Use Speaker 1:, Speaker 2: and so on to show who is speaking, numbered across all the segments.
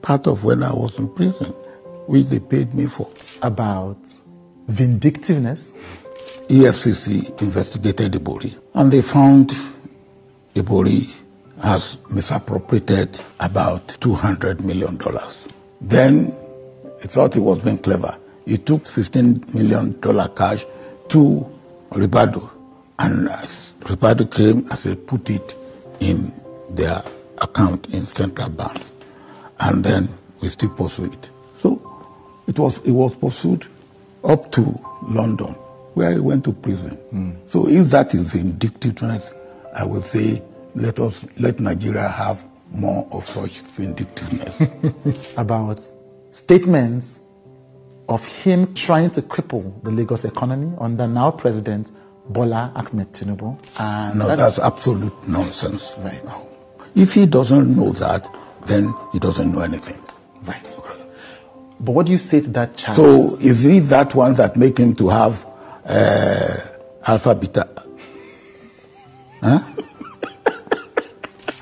Speaker 1: part of when I was in prison, which they paid me for.
Speaker 2: About vindictiveness?
Speaker 1: EFCC investigated Ibori, and they found Ibori has misappropriated about $200 million. Then he thought he was being clever. He took $15 million cash to Ribado, and as Ribado came, as they put it in their account in Central Bank, and then we still pursued it. So it was pursued up to London, where he went to prison. So if that is vindictiveness, I would say let Nigeria have more of such vindictiveness.
Speaker 2: About statements of him trying to cripple the Lagos economy under now President Bola Ahmed Tinubu. And
Speaker 1: no, that's absolute nonsense.
Speaker 2: Right.
Speaker 1: No. If he doesn't know that, then he doesn't know anything.
Speaker 2: Right. But what do you say to that child?
Speaker 1: So is it that one that make him to have alpha beta? Huh?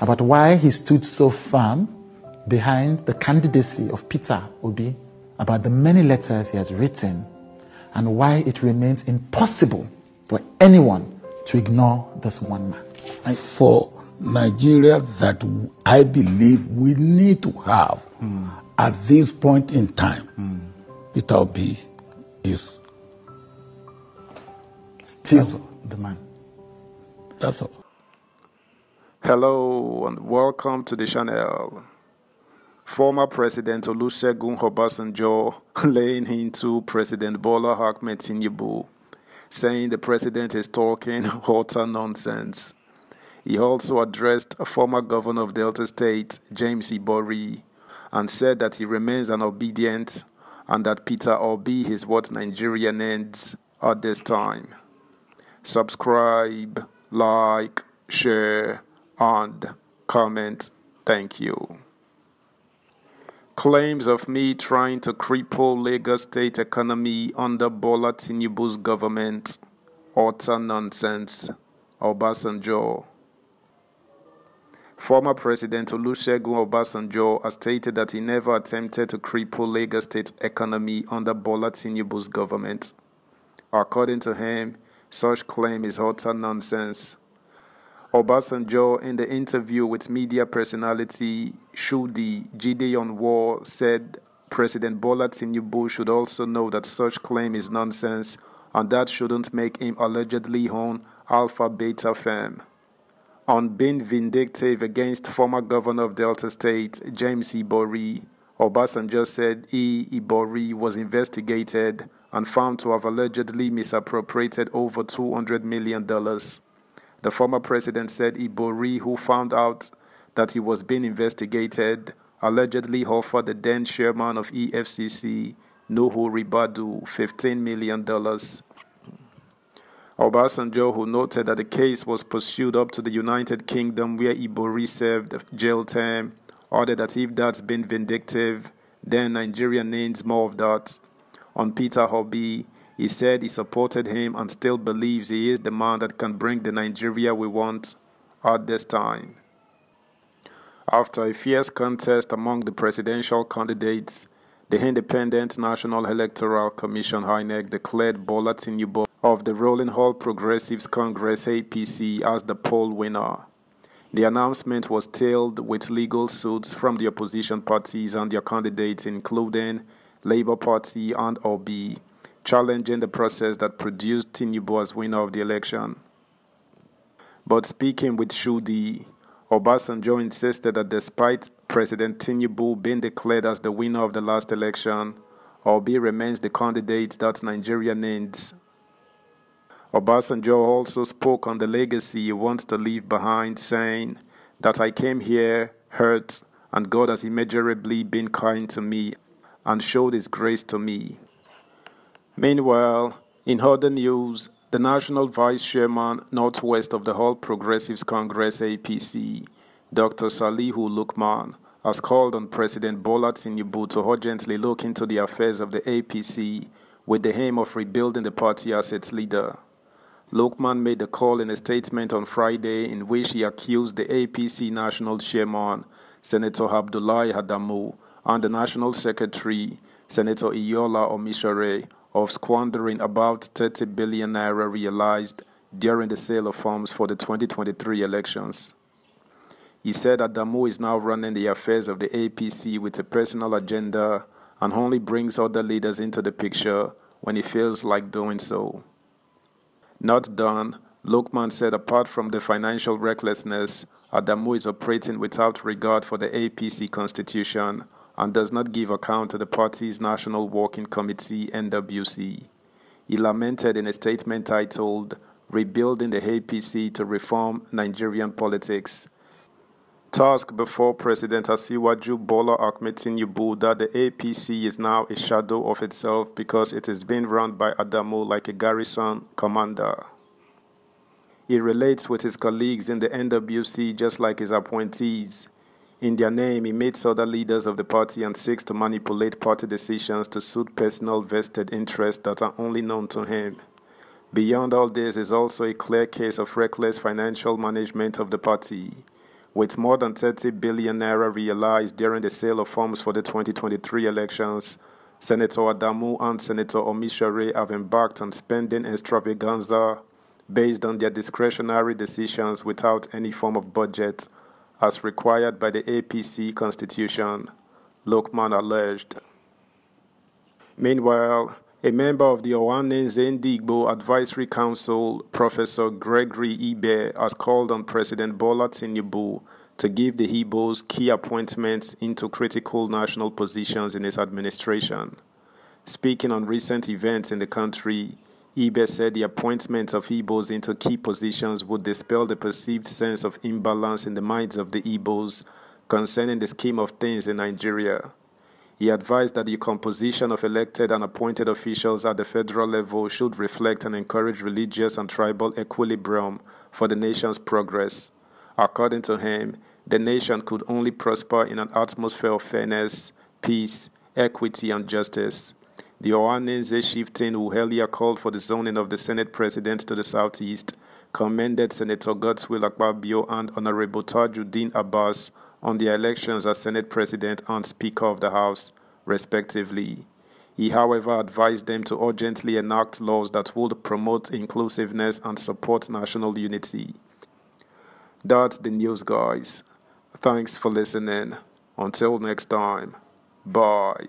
Speaker 2: About why he stood so firm behind the candidacy of Peter Obi, about the many letters he has written, and why it remains impossible for anyone to ignore this one man.
Speaker 1: For Nigeria, that I believe we need to have at this point in time, Peter Obi is
Speaker 2: still the man.
Speaker 1: That's all.
Speaker 3: Hello and welcome to the channel. Former President Olusegun Obasanjo laying into President Bola Ahmed Tinubu, saying the president is talking utter nonsense. He also addressed a former governor of Delta State, James Ibori, and said that he remains an obedient and that Peter Obi is what Nigeria needs at this time. Subscribe, like, share, and comment. Thank you. Claims of me trying to cripple Lagos state economy under Bola Tinubu's government. Utter nonsense. Obasanjo. Former President Olusegun Obasanjo has stated that he never attempted to cripple Lagos state economy under Bola Tinubu's government. According to him, such claim is utter nonsense. Obasanjo, in the interview with media personality Shudi Gideon War, said President Bola Tinubu should also know that such claim is nonsense and that shouldn't make him allegedly own Alpha Beta firm. On being vindictive against former governor of Delta State, James Ibori, Obasanjo said Ibori was investigated and found to have allegedly misappropriated over $200 million. The former president said Ibori, who found out that he was being investigated, allegedly offered the then chairman of EFCC, Nuhu Ribadu, $15 million. Obasanjo, who noted that the case was pursued up to the United Kingdom where Ibori served a jail term, ordered that if that's been vindictive, then Nigeria needs more of that. On Peter Obi, he said he supported him and still believes he is the man that can bring the Nigeria we want at this time. After a fierce contest among the presidential candidates, the Independent National Electoral Commission (INEC) declared Bola Tinubu of the Rolling All Progressives Congress (APC) as the poll winner. The announcement was tailed with legal suits from the opposition parties and their candidates, including Labour Party and Obi, challenging the process that produced Tinubu as winner of the election. But speaking with Shudi, Obasanjo insisted that despite President Tinubu being declared as the winner of the last election, Obi remains the candidate that Nigeria needs. Obasanjo also spoke on the legacy he wants to leave behind, saying that I came here hurt and God has immeasurably been kind to me and showed his grace to me. Meanwhile, in other news, the National Vice Chairman Northwest of the All Progressives Congress (APC), Dr. Salihu Lukman, has called on President Bola Tinubu to urgently look into the affairs of the APC with the aim of rebuilding the party as its leader. Lukman made the call in a statement on Friday in which he accused the APC National Chairman, Senator Abdullahi Adamu, and the National Secretary, Senator Iyola Omishore, of squandering about 30 billion naira realized during the sale of forms for the 2023 elections. He said Adamu is now running the affairs of the APC with a personal agenda and only brings other leaders into the picture when he feels like doing so. Not done, Lokman said apart from the financial recklessness, Adamu is operating without regard for the APC constitution and does not give account to the party's National Working Committee (NWC). He lamented in a statement titled, "Rebuilding the APC to Reform Nigerian Politics," task before President Asiwaju Bola Ahmed Tinubu that the APC is now a shadow of itself because it is being run by Adamu like a garrison commander. He relates with his colleagues in the NWC just like his appointees. In their name, he meets other leaders of the party and seeks to manipulate party decisions to suit personal vested interests that are only known to him. Beyond all this is also a clear case of reckless financial management of the party. With more than 30 billion naira realized during the sale of forms for the 2023 elections, Senator Adamu and Senator Omishore have embarked on spending extravaganza based on their discretionary decisions without any form of budget, as required by the APC constitution, Lokman alleged. Meanwhile, a member of the Ohanaeze Ndigbo Advisory Council, Professor Gregory Ibe, has called on President Bola Tinubu to give the Igbos key appointments into critical national positions in his administration. Speaking on recent events in the country, Ibe said the appointment of Igbos into key positions would dispel the perceived sense of imbalance in the minds of the Igbos concerning the scheme of things in Nigeria. He advised that the composition of elected and appointed officials at the federal level should reflect and encourage religious and tribal equilibrium for the nation's progress. According to him, the nation could only prosper in an atmosphere of fairness, peace, equity, and justice. The Ohanaeze chieftain, who earlier called for the zoning of the Senate President to the southeast, commended Senator Godswill Akpabio and Honorable Tajuddin Abbas on their elections as Senate President and Speaker of the House, respectively. He, however, advised them to urgently enact laws that would promote inclusiveness and support national unity. That's the news, guys. Thanks for listening. Until next time, bye.